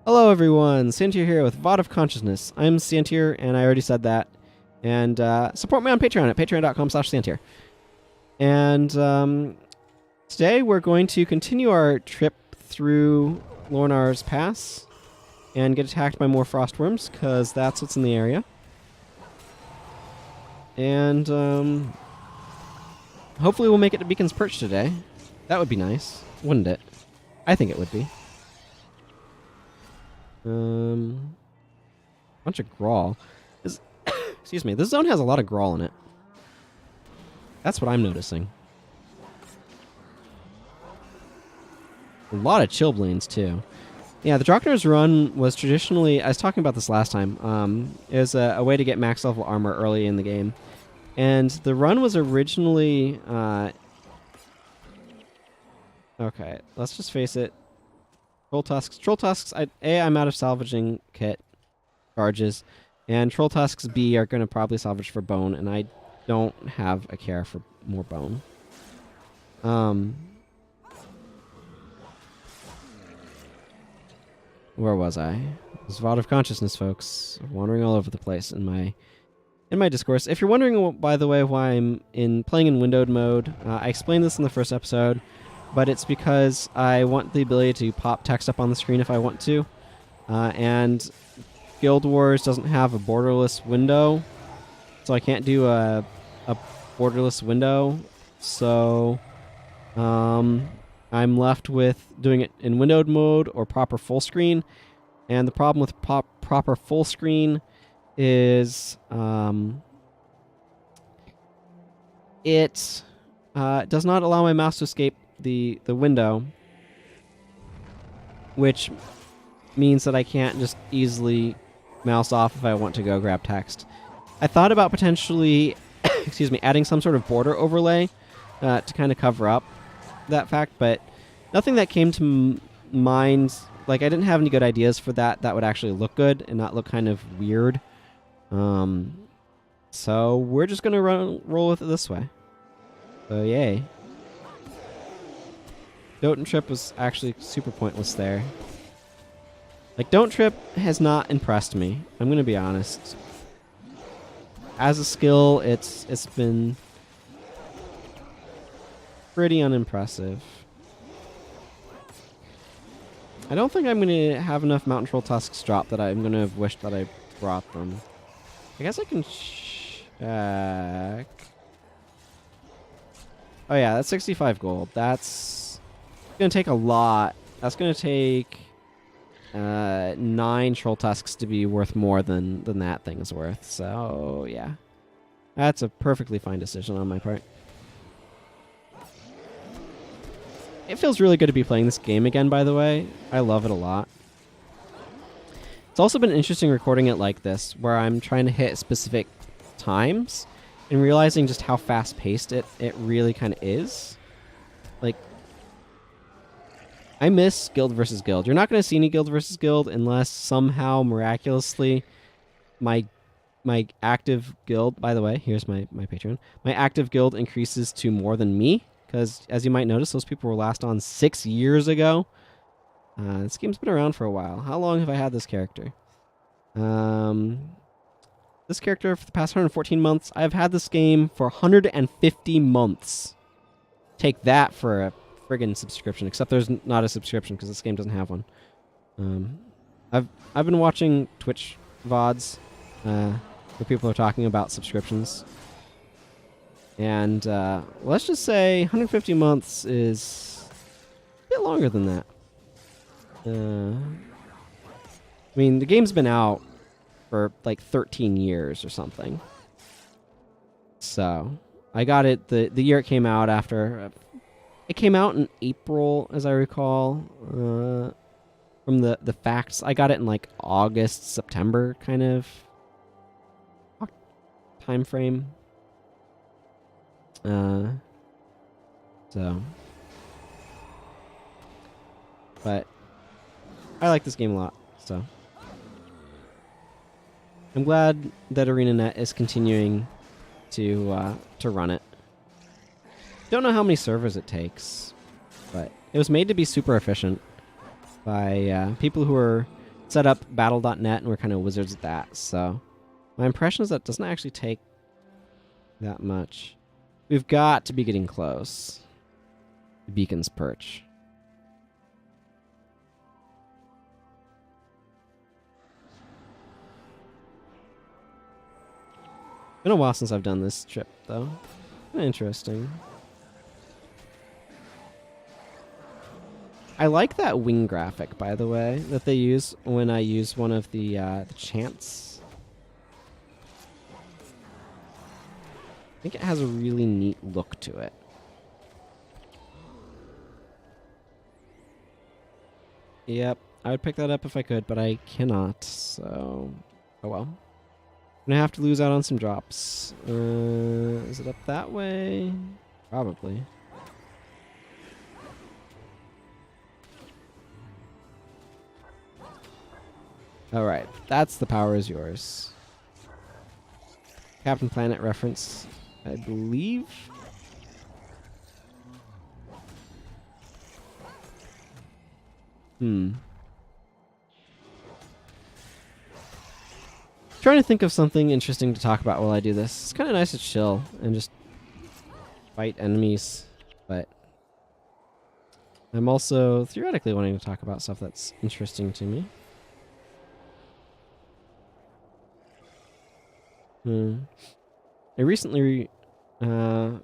Hello everyone, Sientir here with VOD of Consciousness. I'm Sientir, and I already said that. And support me on Patreon at patreon.com/Sientir. And today we're going to continue our trip through Lornar's Pass and get attacked by more frostworms, because that's what's in the area. And hopefully we'll make it to Beacon's Perch today. That would be nice, wouldn't it? I think it would be. Bunch of Grawl. Excuse me, this zone has a lot of Grawl in it. That's what I'm noticing. A lot of Chillblains, too. Yeah, the Drockner's run was traditionally... I was talking about this last time. It was a way to get max level armor early in the game. And the run was originally... okay, let's just face it. Troll Tusks. Troll Tusks, I'm out of salvaging kit charges. And Troll Tusks B are going to probably salvage for bone, and I don't have a care for more bone. Where was I? It was VOD of Consciousness, folks. Wandering all over the place in my discourse. If you're wondering, by the way, why I'm playing in windowed mode, I explained this in the first episode. But it's because I want the ability to pop text up on the screen if I want to. And Guild Wars doesn't have a borderless window, so I can't do a borderless window. So I'm left with doing it in windowed mode or proper full screen. And the problem with proper full screen is it does not allow my mouse to escape the window, which means that I can't just easily mouse off if I want to go grab text. I thought about potentially excuse me, adding some sort of border overlay to kind of cover up that fact, but nothing that came to mind. Like, I didn't have any good ideas for that would actually look good and not look kind of weird. So we're just gonna roll with it this way. So yay. Don't Trip was actually super pointless there. Like, Don't Trip has not impressed me. I'm gonna be honest. As a skill, it's been pretty unimpressive. I don't think I'm gonna have enough Mountain Troll Tusks drop that I'm gonna have wished that I brought them. I guess I can check. Oh yeah, that's 65 gold. That's gonna take a lot. That's gonna take 9 Troll Tusks to be worth more than that thing is worth. So yeah, that's a perfectly fine decision on my part. It feels really good to be playing this game again, by the way. I love it a lot. It's also been interesting recording it like this, where I'm trying to hit specific times and realizing just how fast-paced it really kind of is. Like, I miss Guild versus Guild. You're not going to see any Guild versus Guild unless somehow, miraculously, my active guild... By the way, here's my Patreon. My active guild increases to more than me, because, as you might notice, those people were last on 6 years ago. This game's been around for a while. How long have I had this character? This character for the past 114 months. I've had this game for 150 months. Take that for a friggin' subscription, except there's not a subscription because this game doesn't have one. I've been watching Twitch VODs where people are talking about subscriptions. And let's just say 150 months is a bit longer than that. I mean, the game's been out for like 13 years or something. So I got it the year it came out after... It came out in April, as I recall, from the facts. I got it in like August, September kind of time frame. So, but I like this game a lot, so I'm glad that ArenaNet is continuing to run it. Don't know how many servers it takes, but it was made to be super efficient by people who are set up battle.net, and we're kind of wizards at that. So my impression is that it doesn't actually take that much. We've got to be getting close. The beacon's perch. Been a while since I've done this trip, though. Interesting. I like that wing graphic, by the way, that they use when I use one of the chants. I think it has a really neat look to it. Yep, I would pick that up if I could, but I cannot, so... oh well. I'm gonna have to lose out on some drops. Is it up that way? Probably. Alright, that's The Power Is Yours. Captain Planet reference, I believe. Trying to think of something interesting to talk about while I do this. It's kind of nice to chill and just fight enemies, but I'm also theoretically wanting to talk about stuff that's interesting to me. I recently, or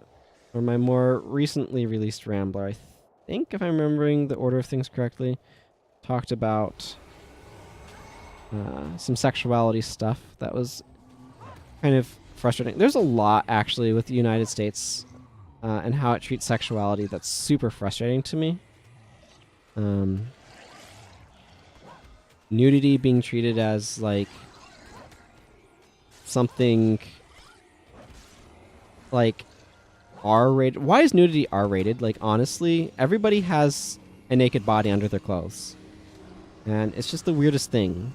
my more recently released Rambler, I think, if I'm remembering the order of things correctly, talked about some sexuality stuff that was kind of frustrating. There's a lot, actually, with the United States and how it treats sexuality that's super frustrating to me. Nudity being treated as, like, something like R-rated. Why is nudity R-rated? Like, honestly, everybody has a naked body under their clothes. And it's just the weirdest thing.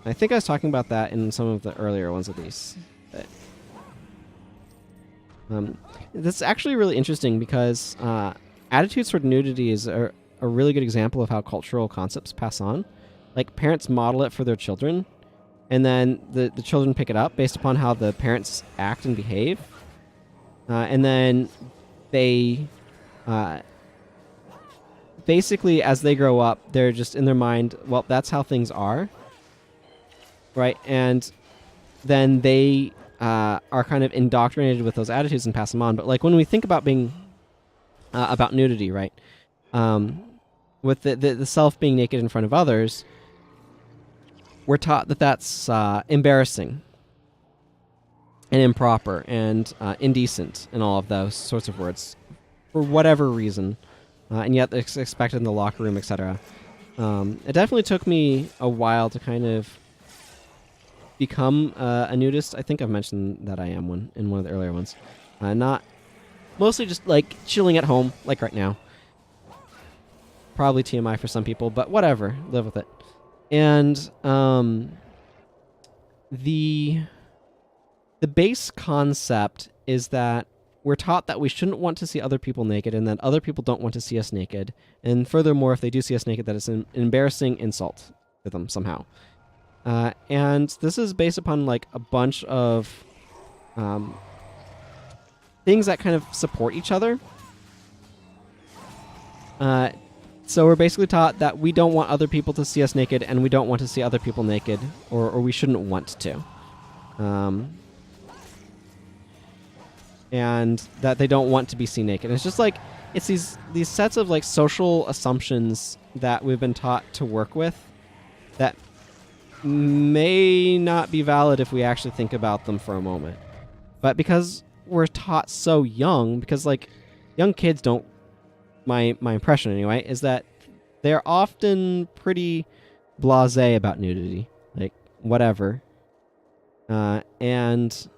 I think I was talking about that in some of the earlier ones of these. But, that's actually really interesting because attitudes toward nudity is a really good example of how cultural concepts pass on. Like, parents model it for their children, and then the children pick it up based upon how the parents act and behave. And then they... basically, as they grow up, they're just in their mind, well, that's how things are. Right? And then they are kind of indoctrinated with those attitudes and pass them on. But, like, when we think about being... about nudity, right? With the self being naked in front of others... we're taught that that's embarrassing and improper and indecent and all of those sorts of words for whatever reason. And yet it's expected in the locker room, etc. It definitely took me a while to kind of become a nudist. I think I've mentioned that I am one in one of the earlier ones. Not mostly just like chilling at home, like right now. Probably TMI for some people, but whatever. Live with it. And the base concept is that we're taught that we shouldn't want to see other people naked, and that other people don't want to see us naked. And furthermore, if they do see us naked, that it's an embarrassing insult to them somehow. And this is based upon like a bunch of things that kind of support each other. So we're basically taught that we don't want other people to see us naked, and we don't want to see other people naked, or we shouldn't want to. And that they don't want to be seen naked. And it's just like, it's these sets of like social assumptions that we've been taught to work with that may not be valid if we actually think about them for a moment. But because we're taught so young, because like young kids don't, my impression anyway, is that they're often pretty blasé about nudity, like whatever, and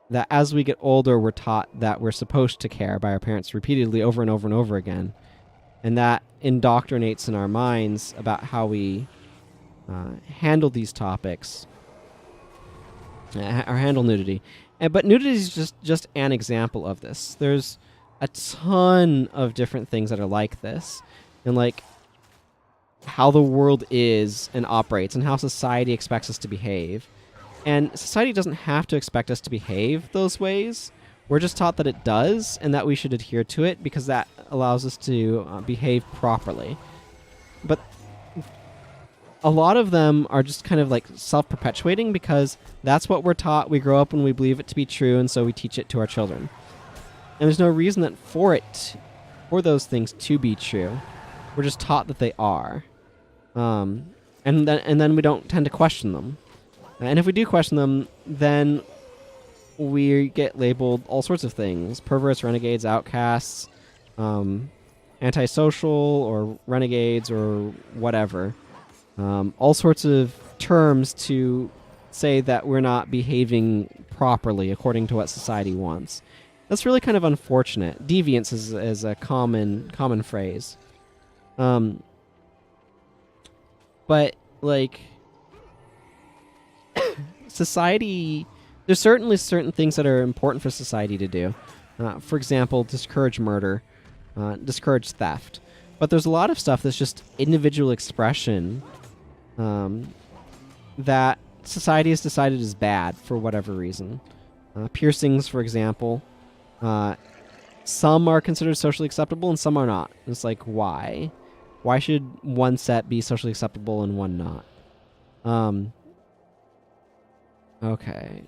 that as we get older, we're taught that we're supposed to care by our parents repeatedly over and over and over again, and that indoctrinates in our minds about how we handle these topics, or handle nudity. But nudity is just an example of this. There's a ton of different things that are like this. And like how the world is and operates and how society expects us to behave. And society doesn't have to expect us to behave those ways. We're just taught that it does and that we should adhere to it because that allows us to behave properly. But a lot of them are just kind of like self-perpetuating because that's what we're taught. We grow up and we believe it to be true, and so we teach it to our children. And there's no reason that for those things to be true. We're just taught that they are. And then we don't tend to question them. And if we do question them, then we get labeled all sorts of things. Perverts, renegades, outcasts, antisocial, or renegades, or whatever. All sorts of terms to say that we're not behaving properly according to what society wants. That's really kind of unfortunate. Deviance is a common phrase. But, like, society, there's certainly certain things that are important for society to do. For example, discourage murder, discourage theft. But there's a lot of stuff that's just individual expression that society has decided is bad for whatever reason. Piercings, for example. Some are considered socially acceptable and some are not. It's like, why? Why should one set be socially acceptable and one not? Okay.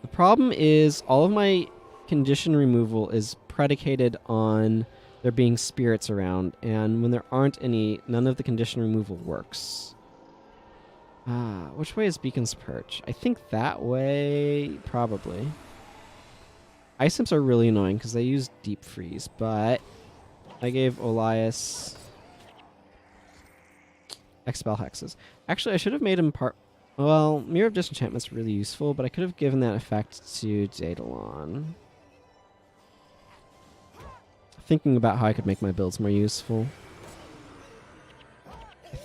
The problem is all of my condition removal is predicated on there being spirits around, and when there aren't any, none of the condition removal works. Which way is Beacon's Perch? I think that way, probably. Ice imps are really annoying because they use deep freeze, but I gave Olias expel hexes. Actually, I should have made him part. Well, Mirror of Disenchantment's really useful, but I could have given that effect to Daedalon. Thinking about how I could make my builds more useful. I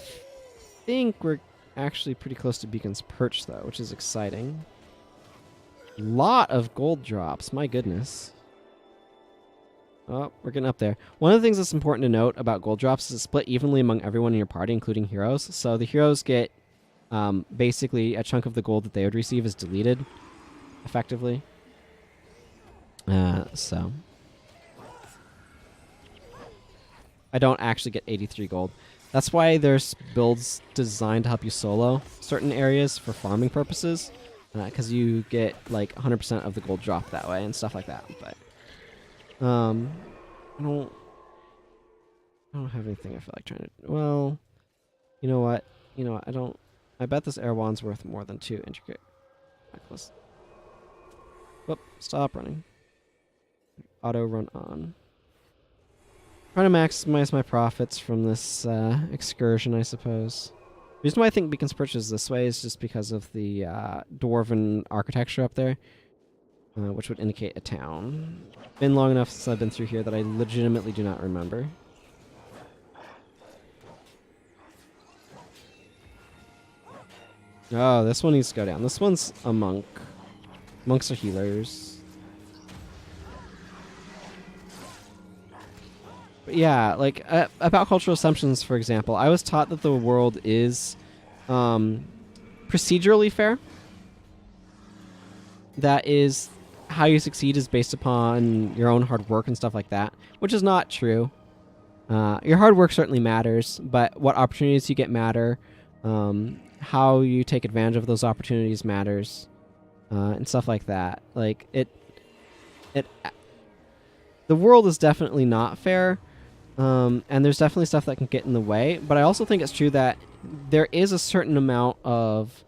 think we're actually pretty close to Beacon's Perch, though, which is exciting. Lot of gold drops, my goodness. Oh, we're getting up there. One of the things that's important to note about gold drops is it's split evenly among everyone in your party, including heroes. So the heroes get basically a chunk of the gold that they would receive is deleted, effectively. So I don't actually get 83 gold. That's why there's builds designed to help you solo certain areas for farming purposes, because you get like 100% of the gold drop that way and stuff like that. But I don't have anything I feel like trying to. Well, you know what? I bet this air wand's worth more than 2 intricate necklace. Whoop! Stop running. Auto run on. Trying to maximize my profits from this excursion, I suppose. The reason why I think Beacon's Perch is this way is just because of the dwarven architecture up there, which would indicate a town. Been long enough since I've been through here that I legitimately do not remember. Oh, this one needs to go down. This one's a monk. Monks are healers. But yeah, like, about cultural assumptions, for example, I was taught that the world is procedurally fair. That is, how you succeed is based upon your own hard work and stuff like that, which is not true. Your hard work certainly matters, but what opportunities you get matter. How you take advantage of those opportunities matters, and stuff like that. Like, the world is definitely not fair, and there's definitely stuff that can get in the way, but I also think it's true that there is a certain amount of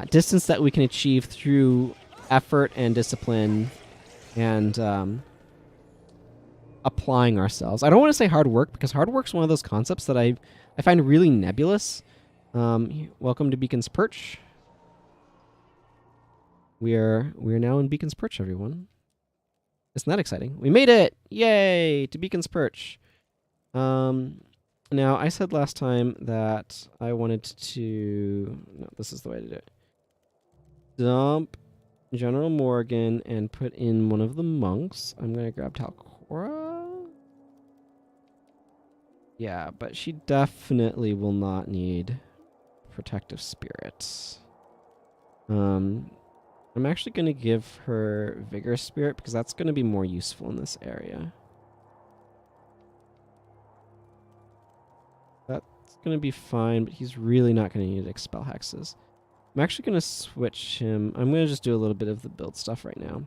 distance that we can achieve through effort and discipline and applying ourselves. I don't want to say hard work, because hard work's one of those concepts that I find really nebulous. Welcome to Beacon's Perch. We're now in Beacon's Perch, everyone. Isn't that exciting? We made it! Yay! To Beacon's Perch. Now, I said last time that I wanted to... No, this is the way to do it. Dump General Morgan and put in one of the monks. I'm going to grab Talcora. Yeah, but she definitely will not need protective spirits. I'm actually going to give her vigorous spirit because that's going to be more useful in this area. That's going to be fine, but he's really not going to need expel hexes. I'm actually going to switch him. I'm going to just do a little bit of the build stuff right now.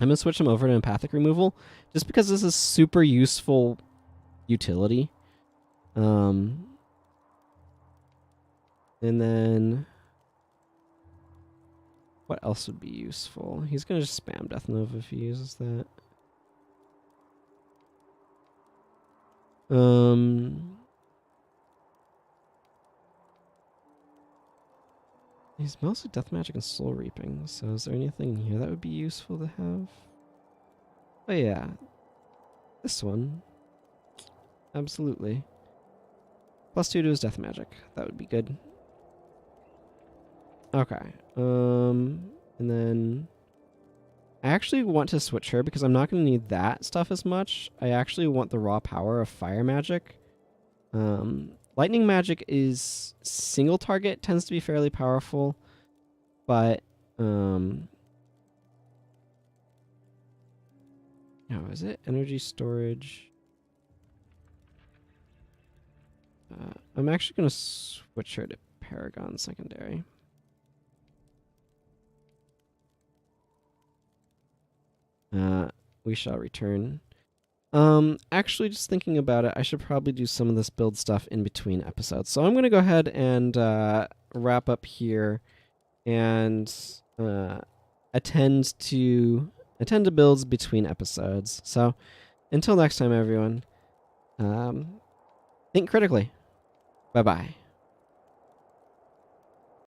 I'm going to switch him over to empathic removal just because this is super useful utility. And then what else would be useful? He's going to just spam Death Nova if he uses that. He's mostly Death Magic and Soul Reaping, so is there anything here that would be useful to have? Oh yeah, this one. Absolutely. +2 to his Death Magic. That would be good. Okay. And then I actually want to switch her because I'm not going to need that stuff as much. I actually want the raw power of fire magic. Lightning magic is single target, tends to be fairly powerful, but oh, is it energy storage? I'm actually going to switch her to Paragon secondary. We shall return. Actually, just thinking about it, I should probably do some of this build stuff in between episodes. So I'm going to go ahead and wrap up here and attend to builds between episodes. So until next time, everyone, think critically. Bye-bye.